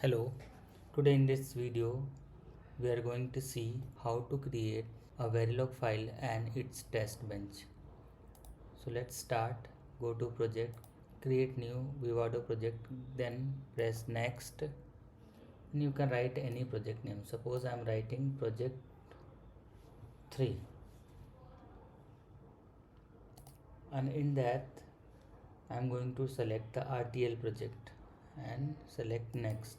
Hello, today in this video we are going to see how to create a Verilog file and its test bench. So let's start. Go to project, create new Vivado project, then press next. And you can write any project name. Suppose I am writing project 3, and in that I am going to select the RTL project and select next.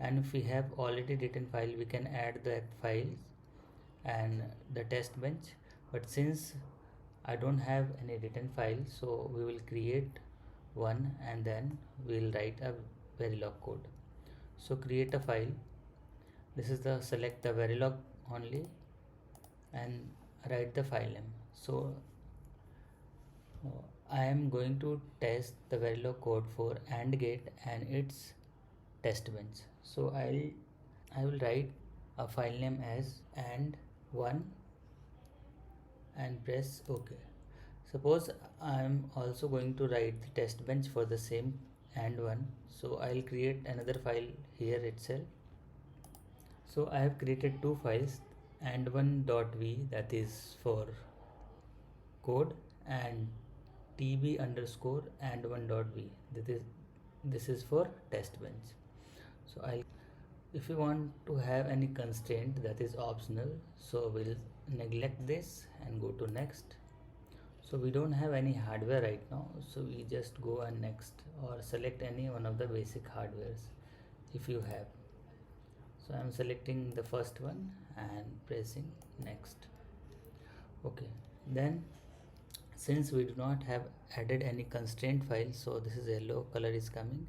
And if we have already written file, we can add that file and the test bench. But since I don't have any written file, so we will create one and then we'll write a Verilog code. So create a file. This is the select the Verilog only and write the file name. So I am going to test the Verilog code for AND gate and its test bench. So I will write a file name as AND1 and press OK. Suppose I am also going to write the test bench for the same AND1, so I'll create another file here itself. So I have created two files, and1.v, that is for code, and tb underscore and1.v, this is for test bench. So if you want to have any constraint, that is optional, so we'll neglect this and go to next. So we don't have any hardware right now, so we just go and next, or select any one of the basic hardwares if you have. So I'm selecting the first one and pressing next. Okay, then since we do not have added any constraint file, so this is yellow color is coming,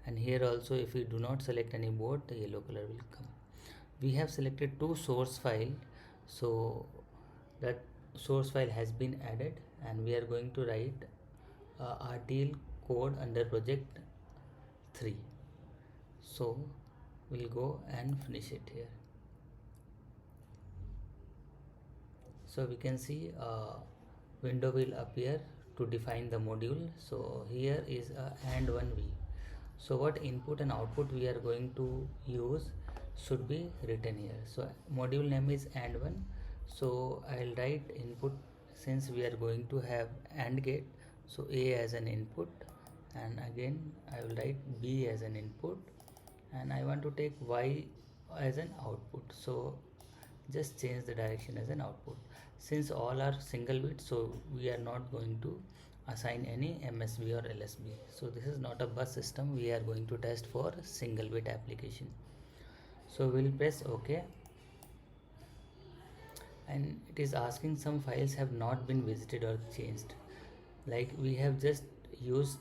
and here also if we do not select any board, the yellow color will come. We have selected two source file, so that source file has been added, and we are going to write RTL code under project 3. So we'll go and finish it here. So we can see a window will appear to define the module. So here is a AND1V. So what input and output we are going to use should be written here. So module name is AND1. So I'll write input, since we are going to have AND gate, so A as an input, and again I will write B as an input, and I want to take Y as an output. So just change the direction as an output. Since all are single bit, so we are not going to assign any MSB or LSB. So this is not a bus system, we are going to test for single bit application. So we'll press OK, and it is asking some files have not been visited or changed, like we have just used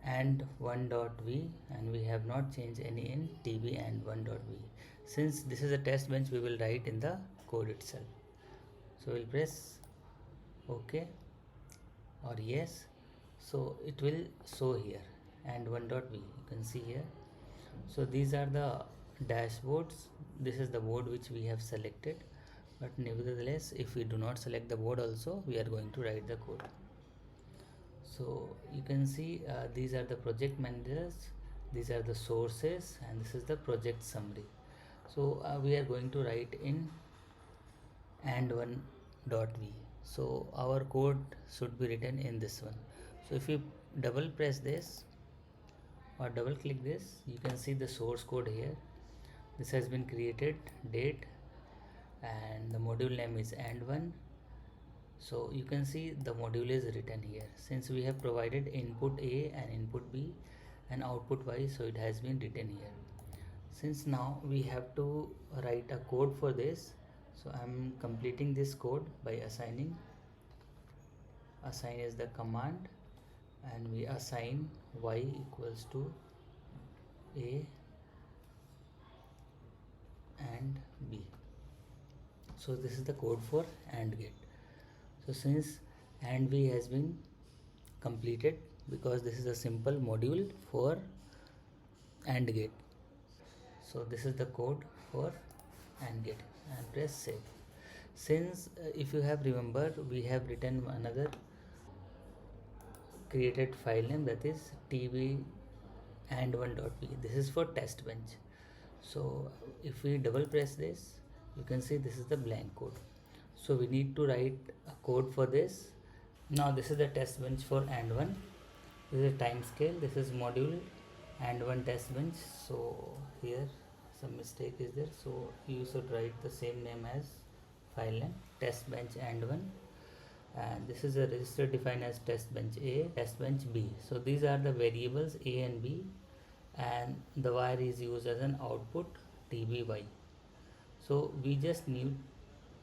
and1.v and we have not changed any in tb and1.v. Since this is a test bench, we will write in the code itself. So we'll press OK or yes, so it will show here and1.v, you can see here. So these are the dashboards, this is the board which we have selected, but nevertheless if we do not select the board also, we are going to write the code. So you can see these are the project managers, these are the sources, and this is the project summary. So we are going to write in and1.v. So our code should be written in this one. So if you double press this or double click this, you can see the source code here. This has been created, date, and the module name is and1. So you can see the module is written here. Since we have provided input A and input B and output Y, so it has been written here. Since now we have to write a code for this, so I'm completing this code by assigning. Assign is the command, and we assign Y equals to A and B. So this is the code for AND gate. So since AND V has been completed, because this is a simple module for AND gate. So this is the code for AND gate, and press save. Since if you have remembered, we have written another created file name, that is tb and one dot b. This is for test bench. So if we double press this, you can see this is the blank code. So we need to write a code for this. Now this is the test bench for and one. This is a time scale. This is module and one test bench. So here some mistake is there, so you should write the same name as file name, test bench and one. And this is a register defined as test bench A, test bench B. So these are the variables A and B, and the wire is used as an output tby. So we just need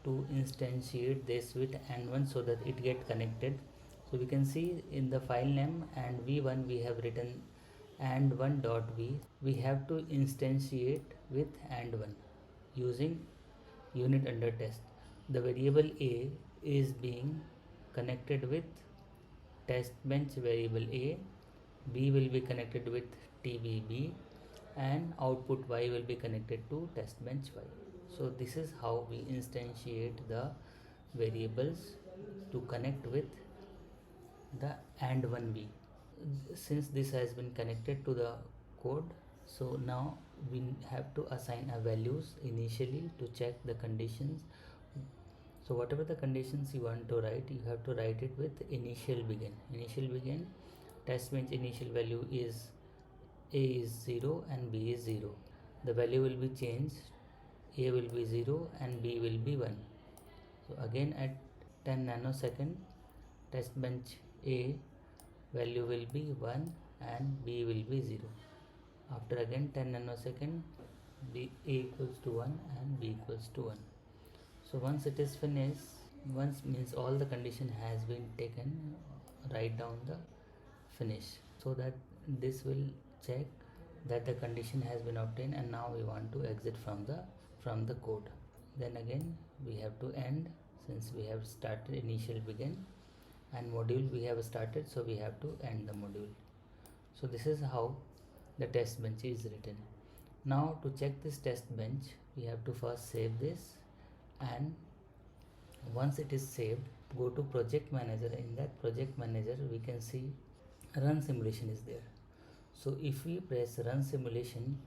to instantiate this with and1 so that it get connected. So we can see in the file name and v1 we have written and1 dot v. We have to instantiate with and1 using unit under test. The variable A is being connected with test bench variable A, B will be connected with tbb, and output y will be connected to test bench y. So this is how we instantiate the variables to connect with the and one b. Since this has been connected to the code, so now we have to assign a values initially to check the conditions. So whatever the conditions you want to write, you have to write it with initial begin. Initial begin, test bench initial value is A is 0 and B is 0. The value will be changed. A will be 0 and B will be 1. So again at 10 nanosecond, test bench A value will be 1 and B will be 0. After again 10 nanosecond, A equals to 1 and B equals to 1. So once it is finished, once means all the condition has been taken, write down the finish, so that this will check that the condition has been obtained, and now we want to exit from the code. Then again we have to end, since we have started initial begin and module we have started, so we have to end the module. So this is how the test bench is written. Now to check this test bench, we have to first save this, and once it is saved, go to project manager. In that project manager we can see run simulation is there. So if we press run simulation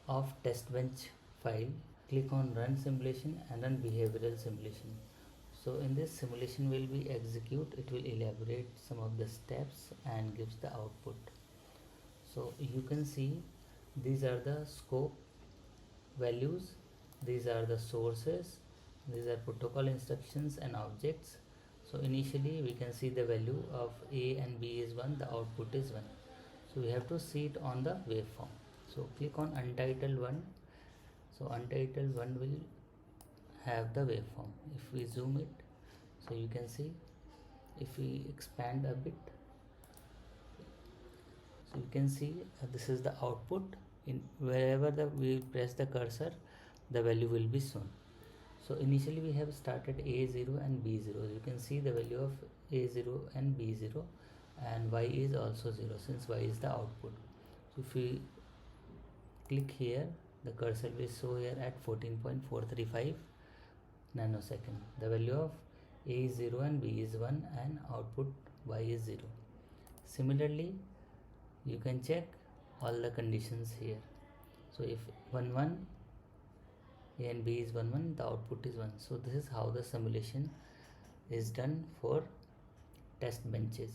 of test bench file, click on run simulation and run behavioral simulation. So in this simulation will be execute, it will elaborate some of the steps and gives the output. So you can see these are the scope values, these are the sources, these are protocol instructions and objects. So initially we can see the value of A and B is 1, the output is 1. So we have to see it on the waveform. So click on untitled one. So untitled one will have the waveform. If we zoom it, so you can see, if we expand a bit, so you can see this is the output. In wherever we press the cursor, the value will be shown. So initially we have started A0 and B0. You can see the value of A0 and B0, and Y is also 0 since Y is the output. So if we click here, the cursor will show here at 14.435 nanosecond. The value of A is 0 and B is 1 and output Y is 0. Similarly, you can check all the conditions here. So if 1 1, A and B is 1 1, the output is 1. So this is how the simulation is done for test benches.